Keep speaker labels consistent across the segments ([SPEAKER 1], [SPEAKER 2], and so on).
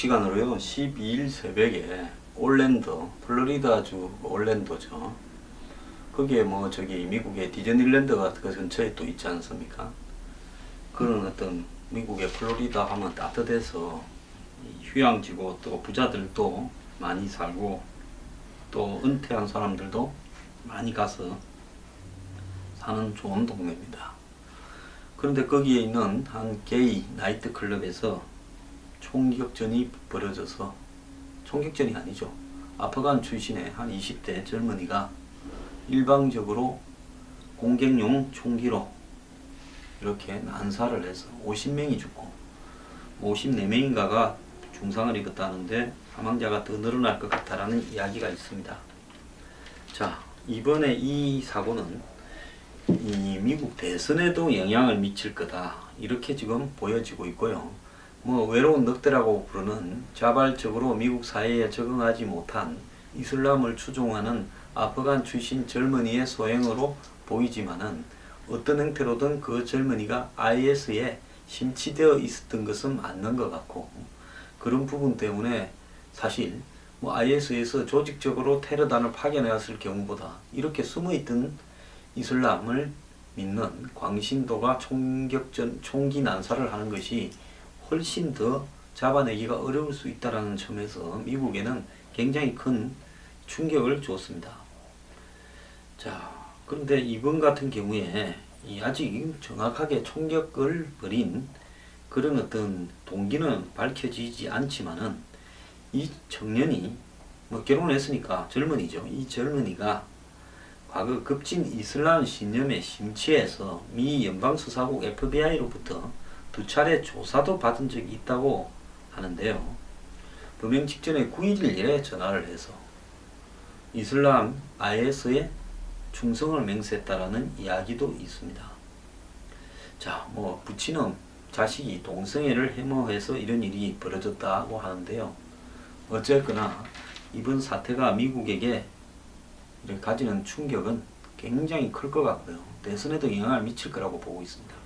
[SPEAKER 1] 시간으로요 12일 새벽에 올랜도, 플로리다주 올랜도죠. 거기에 뭐 저기 미국의 디즈니랜드가 그 근처에 또 있지 않습니까? 그런 어떤 미국의 플로리다 하면 따뜻해서 휴양지고 또 부자들도 많이 살고 또 은퇴한 사람들도 많이 가서 사는 좋은 동네입니다. 그런데 거기에 있는 한 게이 나이트 클럽에서 총격전이 벌어져서, 총격전이 아니죠, 아프간 출신의 한 20대 젊은이가 일방적으로 공격용 총기로 이렇게 난사를 해서 50명이 죽고 54명인가가 중상을 입었다는데 사망자가 더 늘어날 것 같다라는 이야기가 있습니다. 자, 이번에 이 사고는 이 미국 대선에도 영향을 미칠 거다, 이렇게 지금 보여지고 있고요. 뭐 외로운 늑대라고 부르는 자발적으로 미국 사회에 적응하지 못한 이슬람을 추종하는 아프간 출신 젊은이의 소행으로 보이지만은 어떤 형태로든 그 젊은이가 IS에 심취되어 있었던 것은 맞는 것 같고, 그런 부분 때문에 사실 뭐 IS에서 조직적으로 테러단을 파견해왔을 경우보다 이렇게 숨어있던 이슬람을 믿는 광신도가 총기 난사를 하는 것이 훨씬 더 잡아내기가 어려울 수 있다는 점에서 미국에는 굉장히 큰 충격을 줬습니다. 자, 그런데 이번 같은 경우에 아직 정확하게 총격을 벌인 그런 어떤 동기는 밝혀지지 않지만은 이 청년이 뭐 결혼했으니까 젊은이죠. 이 젊은이가 과거 급진 이슬람 신념에 심취해서 미 연방수사국 FBI로부터 2차례 조사도 받은 적이 있다고 하는데요. 범행 직전에 9.11에 전화를 해서 이슬람 IS에 충성을 맹세했다라는 이야기도 있습니다. 자, 뭐 부친은 자식이 동성애를 혐오해서 이런 일이 벌어졌다고 하는데요. 어쨌거나 이번 사태가 미국에게 가지는 충격은 굉장히 클 것 같고요. 대선에도 영향을 미칠 거라고 보고 있습니다.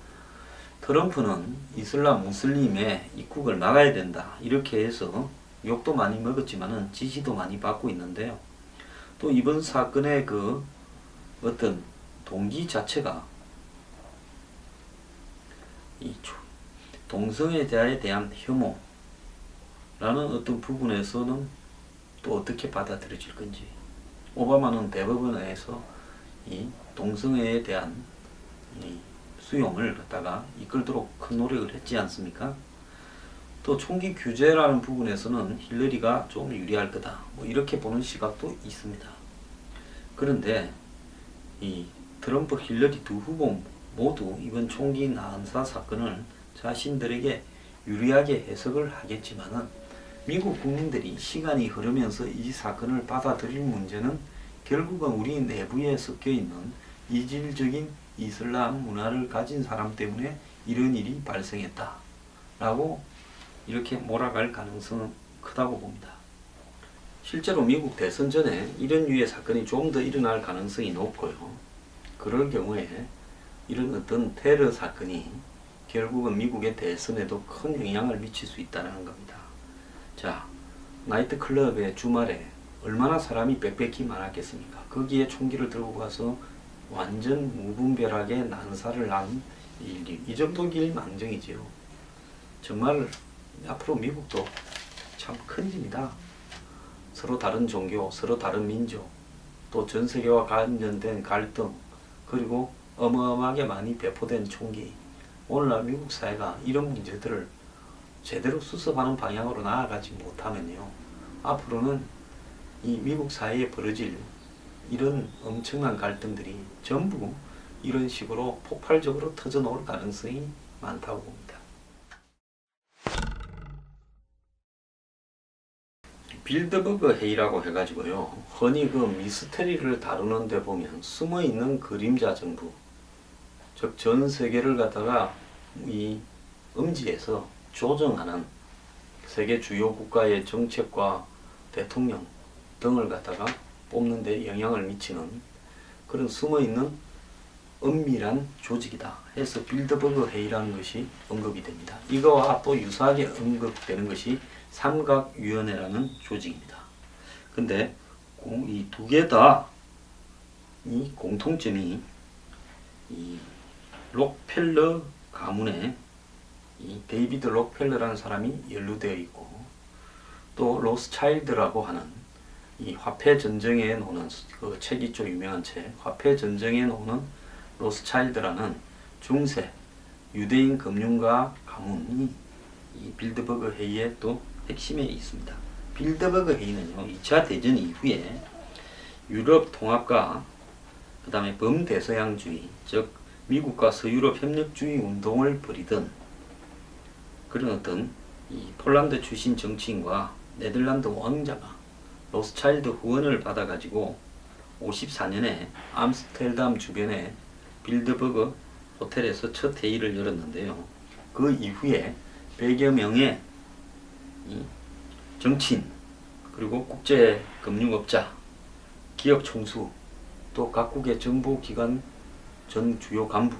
[SPEAKER 1] 트럼프는 이슬람 무슬림의 입국을 막아야 된다, 이렇게 해서 욕도 많이 먹었지만은 지지도 많이 받고 있는데요. 또 이번 사건의 그 어떤 동기 자체가 이 동성애자에 대한 혐오라는 어떤 부분에서는 또 어떻게 받아들여질 건지, 오바마는 대법원에서 이 동성애에 대한 이 수용을 갖다가 이끌도록 큰 노력을 했지 않습니까? 또 총기 규제라는 부분에서는 힐러리가 좀 유리할 거다, 뭐 이렇게 보는 시각도 있습니다. 그런데 이 트럼프 힐러리 두 후보 모두 이번 총기 난사 사건을 자신들에게 유리하게 해석을 하겠지만은 미국 국민들이 시간이 흐르면서 이 사건을 받아들일 문제는 결국은 우리 내부에 섞여 있는 이질적인 이슬람 문화를 가진 사람 때문에 이런 일이 발생했다 라고 이렇게 몰아갈 가능성은 크다고 봅니다. 실제로 미국 대선 전에 이런 류의 사건이 좀 더 일어날 가능성이 높고요. 그럴 경우에 이런 어떤 테러 사건이 결국은 미국의 대선에도 큰 영향을 미칠 수 있다는 겁니다. 자, 나이트클럽의 주말에 얼마나 사람이 빽빽히 많았겠습니까? 거기에 총기를 들고 가서 완전 무분별하게 난사를 한 일이, 이 정도 길망정이지요. 정말 앞으로 미국도 참 큰 일입니다. 서로 다른 종교, 서로 다른 민족, 또 전 세계와 관련된 갈등, 그리고 어마어마하게 많이 배포된 총기. 오늘날 미국 사회가 이런 문제들을 제대로 수습하는 방향으로 나아가지 못하면요, 앞으로는 이 미국 사회에 벌어질 이런 엄청난 갈등들이 전부 이런 식으로 폭발적으로 터져 나올 가능성이 많다고 봅니다. 빌드버그 회의라고 해가지고요, 흔히 그 미스테리를 다루는 데 보면 숨어있는 그림자 정부, 즉 전 세계를 갖다가 이 음지에서 조정하는 세계 주요 국가의 정책과 대통령 등을 갖다가 뽑는 데 영향을 미치는 그런 숨어있는 은밀한 조직이다 해서 빌드버그 회의라는 것이 언급이 됩니다. 이거와 또 유사하게 언급되는 것이 삼각위원회라는 조직입니다. 근데 이 두 개 다 이 공통점이 이 록펠러 가문에 이 데이비드 록펠러라는 사람이 연루되어 있고, 또 로스차일드라고 하는 이 화폐 전쟁에 노는, 그 책이 좀 유명한 책, 화폐 전쟁에 노는 로스차일드라는 중세 유대인 금융가 가문이 이 빌드버그 회의의 또 핵심에 있습니다. 빌드버그 회의는요, 2차 대전 이후에 유럽 통합과 그 다음에 범대서양주의, 즉 미국과 서유럽 협력주의 운동을 벌이던 그런 어떤 이 폴란드 출신 정치인과 네덜란드 왕자가 로스차일드 후원을 받아가지고 54년에 암스테르담 주변의 빌드버그 호텔에서 첫 회의를 열었는데요. 그 이후에 100여 명의 이 정치인, 그리고 국제금융업자, 기업 총수, 또 각국의 정보기관 전 주요 간부,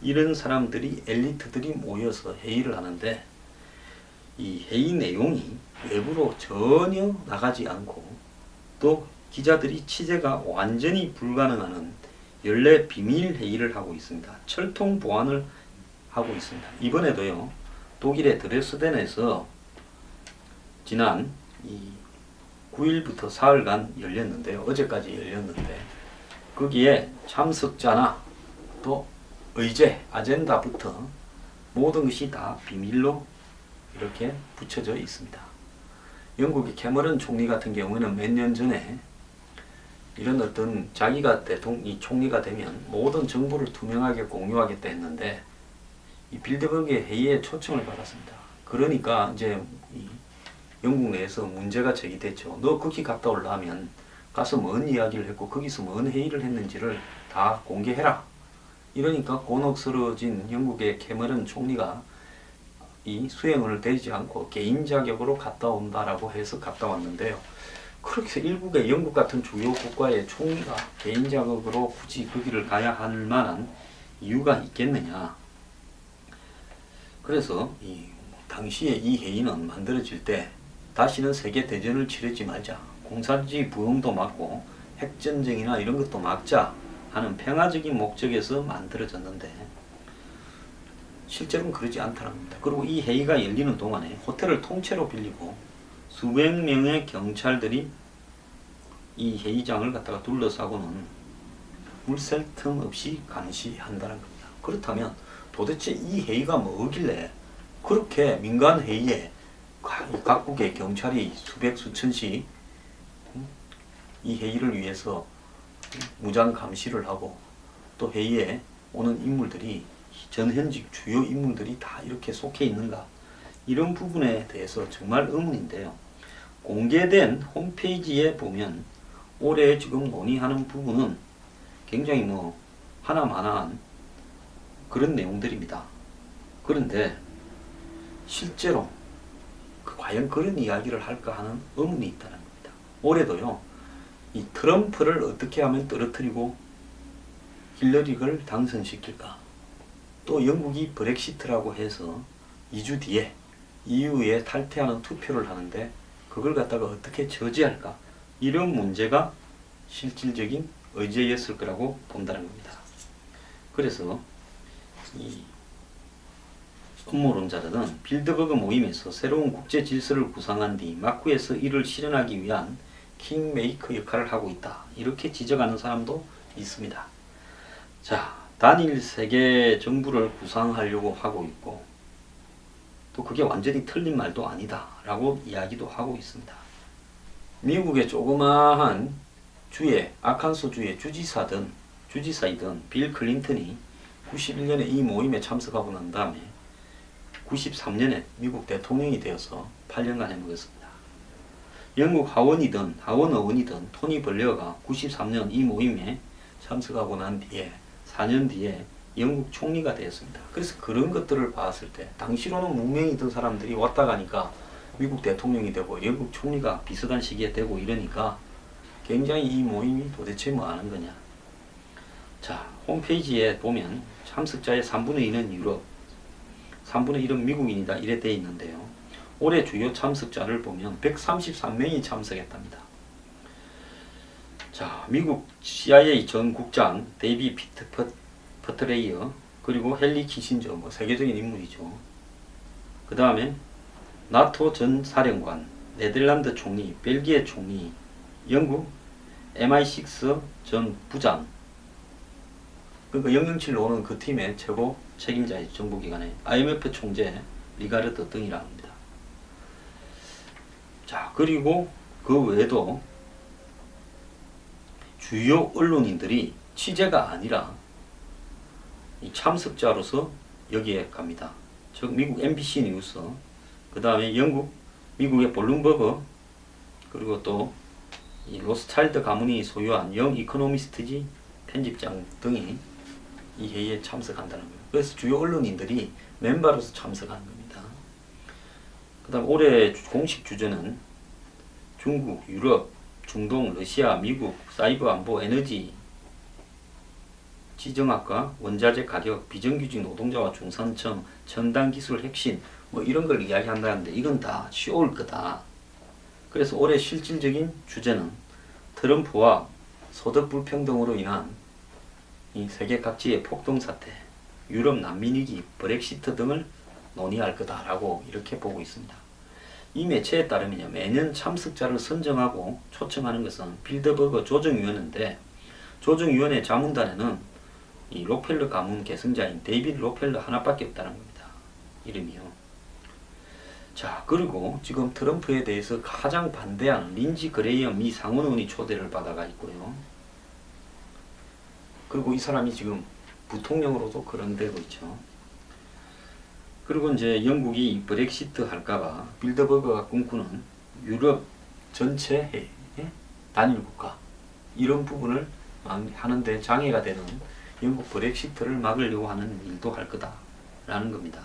[SPEAKER 1] 이런 사람들이, 엘리트들이 모여서 회의를 하는데, 이 회의 내용이 외부로 전혀 나가지 않고, 또 기자들이 취재가 완전히 불가능한 연례 비밀 회의를 하고 있습니다. 철통 보안을 하고 있습니다. 이번에도요, 독일의 드레스덴에서 지난 9일부터 사흘간 열렸는데요. 어제까지 열렸는데, 거기에 참석자나 또 의제, 아젠다부터 모든 것이 다 비밀로 이렇게 붙여져 있습니다. 영국의 캐머런 총리 같은 경우는 몇 년 전에 이런 어떤 자기가 이 총리가 되면 모든 정보를 투명하게 공유하겠다 했는데, 이 빌드버그 회의에 초청을 받았습니다. 그러니까 이제 이 영국 내에서 문제가 제기됐죠. 너 거기 갔다 오려면 가서 뭔 이야기를 했고 거기서 뭔 회의를 했는지를 다 공개해라. 이러니까 곤혹스러워진 영국의 캐머런 총리가 이 수행을 되지 않고 개인 자격으로 갔다 온다라고 해서 갔다 왔는데요. 그렇게 일국의 영국 같은 주요 국가의 총리가 개인 자격으로 굳이 거기를 가야 할 만한 이유가 있겠느냐. 그래서 당시에 이 회의는 만들어질 때 다시는 세계대전을 치르지 말자, 공산주의 부흥도 막고 핵전쟁이나 이런 것도 막자 하는 평화적인 목적에서 만들어졌는데, 실제로는 그러지 않다는 겁니다. 그리고 이 회의가 열리는 동안에 호텔을 통째로 빌리고 수백 명의 경찰들이 이 회의장을 갖다가 둘러싸고는 물샐 틈 없이 감시한다는 겁니다. 그렇다면 도대체 이 회의가 뭐길래 그렇게 민간 회의에 각국의 경찰이 수백 수천씩 이 회의를 위해서 무장 감시를 하고, 또 회의에 오는 인물들이 전현직 주요 인물들이 다 이렇게 속해 있는가, 이런 부분에 대해서 정말 의문인데요. 공개된 홈페이지에 보면 올해 지금 논의하는 부분은 굉장히 하나만한 그런 내용들입니다. 그런데 실제로 과연 그런 이야기를 할까 하는 의문이 있다는 겁니다. 올해도요, 이 트럼프를 어떻게 하면 떨어뜨리고 힐러리를 당선시킬까, 또 영국이 브렉시트라고 해서 2주 뒤에 EU에 탈퇴하는 투표를 하는데 그걸 갖다가 어떻게 저지할까, 이런 문제가 실질적인 의제였을 거라고 본다는 겁니다. 그래서 이 음모론자들은 빌드버그 모임에서 새로운 국제 질서를 구상한 뒤 마쿠에서 이를 실현하기 위한 킹메이커 역할을 하고 있다, 이렇게 지적하는 사람도 있습니다. 자, 단일 세계 정부를 구상하려고 하고 있고, 또 그게 완전히 틀린 말도 아니다 라고 이야기도 하고 있습니다. 미국의 조그마한 주의, 아칸소 주의 주지사이던 빌 클린턴이 91년에 이 모임에 참석하고 난 다음에 93년에 미국 대통령이 되어서 8년간 해먹었습니다. 영국 하원의원이던 토니 블레어가 93년 이 모임에 참석하고 난 뒤에 4년 뒤에 영국 총리가 되었습니다. 그래서 그런 것들을 봤을 때 당시로는 무명이던 사람들이 왔다 가니까 미국 대통령이 되고 영국 총리가 비슷한 시기에 되고 이러니까 굉장히 이 모임이 도대체 뭐 하는 거냐. 자, 홈페이지에 보면 참석자의 3분의 2는 유럽, 3분의 1은 미국인이다 이래 돼 있는데요. 올해 주요 참석자를 보면 133명이 참석했답니다. 자, 미국 CIA 전 국장 데이비 퍼트레이어, 그리고 헨리 키신저, 뭐 세계적인 인물이죠. 그 다음에 나토 전 사령관, 네덜란드 총리, 벨기에 총리, 영국 MI6 전 부장, 그러니까 007로 오는 그 팀의 최고 책임자의 정보기관의 IMF 총재 리가르드 등이라 합니다. 자, 그리고 그 외에도 주요 언론인들이 취재가 아니라 이 참석자로서 여기에 갑니다. 즉 미국 MBC 뉴스, 그 다음에 미국의 블룸버그, 그리고 또 이 로스차일드 가문이 소유한 영 이코노미스트지 편집장 등이 이 회의에 참석한다는 거예요. 그래서 주요 언론인들이 멤버로서 참석하는 겁니다. 그 다음 올해 공식 주제는 중국, 유럽, 중동, 러시아, 미국, 사이버 안보, 에너지, 지정학과, 원자재 가격, 비정규직 노동자와 중산층, 첨단 기술 혁신, 뭐 이런 걸 이야기한다는데 이건 다 쉬울 거다. 그래서 올해 실질적인 주제는 트럼프와 소득 불평등으로 인한 이 세계 각지의 폭동 사태, 유럽 난민 위기, 브렉시트 등을 논의할 거다라고 이렇게 보고 있습니다. 이 매체에 따르면 매년 참석자를 선정하고 초청하는 것은 빌더버그 조정위원회인데, 조정위원회 자문단에는 이 록펠러 가문 계승자인 데이비드 록펠러 하나밖에 없다는 겁니다. 이름이요. 자, 그리고 지금 트럼프에 대해서 가장 반대하는 린지 그레이엄 미 상원의원이 초대를 받아가 있고요. 그리고 이 사람이 지금 부통령으로도 거론되고 있죠. 그리고 이제 영국이 브렉시트 할까봐 빌더버그가 꿈꾸는 유럽 전체 단일 국가, 이런 부분을 하는데 장애가 되는 영국 브렉시트를 막으려고 하는 일도 할 거다라는 겁니다.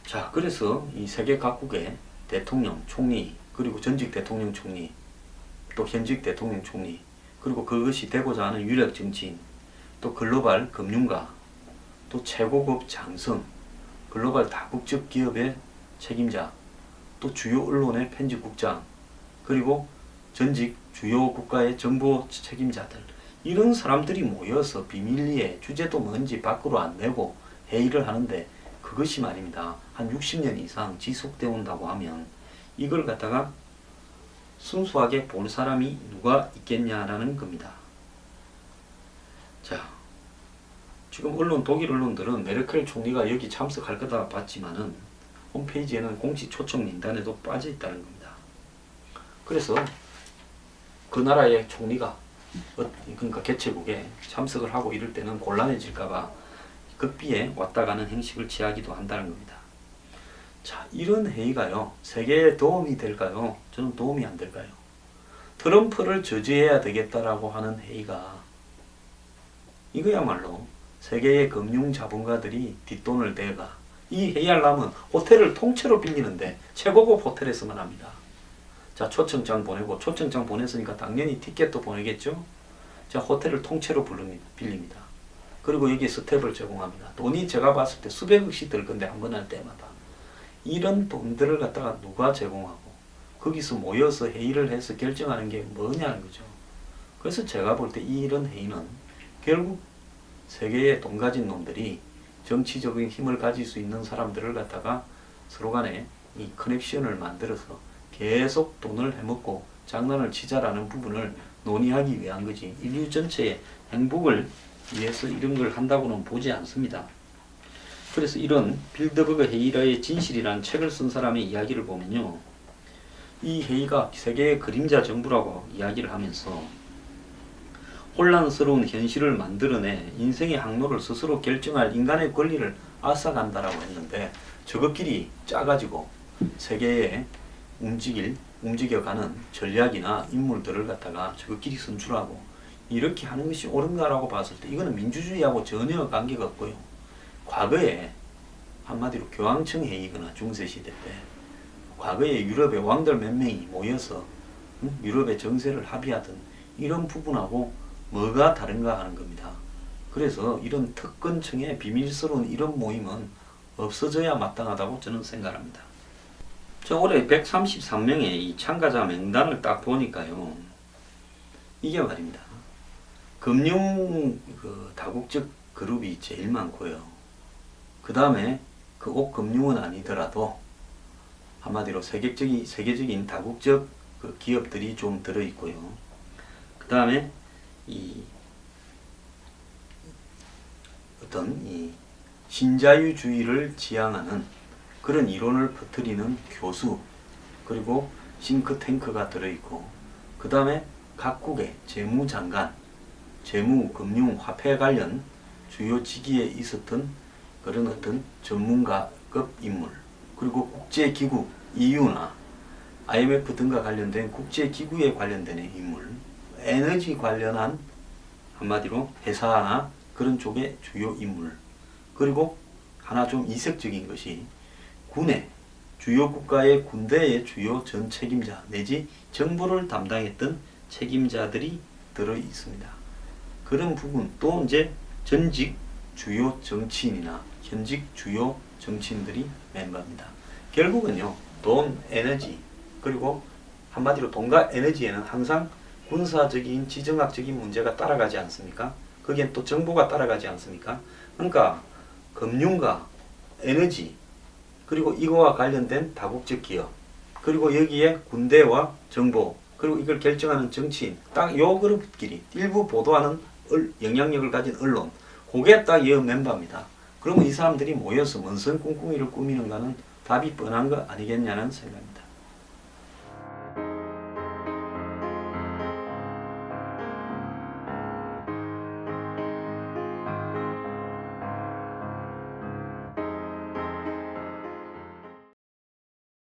[SPEAKER 1] 자, 그래서 이 세계 각국의 대통령, 총리, 그리고 전직 대통령 총리, 또 현직 대통령 총리, 그리고 그것이 되고자 하는 유력 정치인, 또 글로벌 금융가, 또 최고급 장성, 글로벌 다국적 기업의 책임자, 또 주요 언론의 편집국장, 그리고 전직 주요 국가의 정보 책임자들, 이런 사람들이 모여서 비밀리에 주제도 뭔지 밖으로 안 내고 회의를 하는데, 그것이 말입니다. 한 60년 이상 지속되어 온다고 하면 이걸 갖다가 순수하게 볼 사람이 누가 있겠냐라는 겁니다. 자, 지금 독일 언론들은 메르켈 총리가 여기 참석할 거다 봤지만은 홈페이지에는 공식 초청 명단에도 빠져 있다는 겁니다. 그래서 그 나라의 총리가, 그러니까 개최국에 참석을 하고 이럴 때는 곤란해질까봐 극비에 왔다 가는 행식을 취하기도 한다는 겁니다. 자, 이런 회의가요, 세계에 도움이 될까요? 저는 도움이 안 될까요? 트럼프를 저지해야 되겠다라고 하는 회의가, 이거야말로 세계의 금융 자본가들이 뒷돈을 대가 이 회의하려면 호텔을 통째로 빌리는데 최고급 호텔에서만 합니다. 자, 초청장 보내고, 초청장 보냈으니까 당연히 티켓도 보내겠죠? 자, 호텔을 통째로 빌립니다. 그리고 여기 스텝을 제공합니다. 돈이 제가 봤을 때 수백억씩 들 건데 한 번 할 때마다. 이런 돈들을 갖다가 누가 제공하고 거기서 모여서 회의를 해서 결정하는 게 뭐냐는 거죠. 그래서 제가 볼 때 이런 회의는 결국 세계의 돈 가진 놈들이 정치적인 힘을 가질 수 있는 사람들을 갖다가 서로 간에 이 커넥션을 만들어서 계속 돈을 해먹고 장난을 치자라는 부분을 논의하기 위한 거지, 인류 전체의 행복을 위해서 이런 걸 한다고는 보지 않습니다. 그래서 이런 빌더버그 회의라의 진실이라는 책을 쓴 사람의 이야기를 보면요, 이 회의가 세계의 그림자 정부라고 이야기를 하면서 혼란스러운 현실을 만들어내 인생의 항로를 스스로 결정할 인간의 권리를 앗아간다라고 했는데, 저것끼리 짜가지고 세계에 움직여가는 전략이나 인물들을 갖다가 저것끼리 선출하고 이렇게 하는 것이 옳은가라고 봤을 때 이거는 민주주의하고 전혀 관계가 없고요. 과거에 한마디로 교황청 회의거나 중세시대 때 과거에 유럽의 왕들 몇 명이 모여서 유럽의 정세를 합의하던 이런 부분하고 뭐가 다른가 하는 겁니다. 그래서 이런 특권층의 비밀스러운 이런 모임은 없어져야 마땅하다고 저는 생각합니다. 저 올해 133명의 이 참가자 명단을 딱 보니까요. 이게 말입니다. 금융 다국적 그룹이 제일 많고요. 그 다음에 그 꼭 금융은 아니더라도 한마디로 세계적인 다국적 그 기업들이 좀 들어있고요. 그 다음에 이 어떤 이 신자유주의를 지향하는 그런 이론을 퍼뜨리는 교수, 그리고 싱크탱크가 들어있고, 그 다음에 각국의 재무장관, 재무, 금융, 화폐 관련 주요 직위에 있었던 그런 어떤 전문가급 인물, 그리고 국제기구, EU나 IMF 등과 관련된 국제기구에 관련된 인물, 에너지 관련한 한마디로 회사나 그런 쪽의 주요 인물, 그리고 하나 좀 이색적인 것이 군의 주요 국가의 군대의 주요 전 책임자 내지 정보를 담당했던 책임자들이 들어 있습니다. 그런 부분 또 이제 전직 주요 정치인이나 현직 주요 정치인들이 멤버입니다. 결국은요, 돈, 에너지, 그리고 한마디로 돈과 에너지에는 항상 군사적인 지정학적인 문제가 따라가지 않습니까? 거기엔 또 정보가 따라가지 않습니까? 그러니까 금융과 에너지, 그리고 이거와 관련된 다국적 기업, 그리고 여기에 군대와 정보, 그리고 이걸 결정하는 정치인, 딱 요 그룹끼리 일부 보도하는 영향력을 가진 언론, 그게 딱 이 멤버입니다. 그러면 이 사람들이 모여서 뭔선 꿍꿍이를 꾸미는가는 답이 뻔한 거 아니겠냐는 생각입니다.